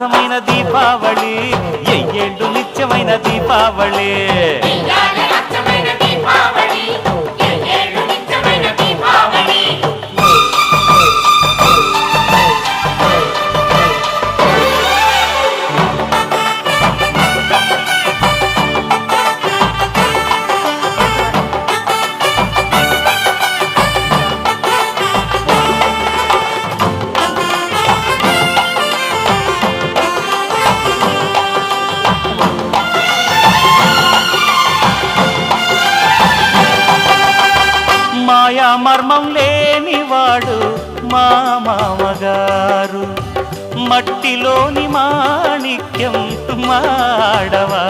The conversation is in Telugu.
నిత్యమైన దీపావళి ఎయ్యేళ్ళు నిత్యమైన దీపావళి మాయా మర్మం లేనివాడు మా మామగారు మట్టిలోని మాణిక్యం మాడవా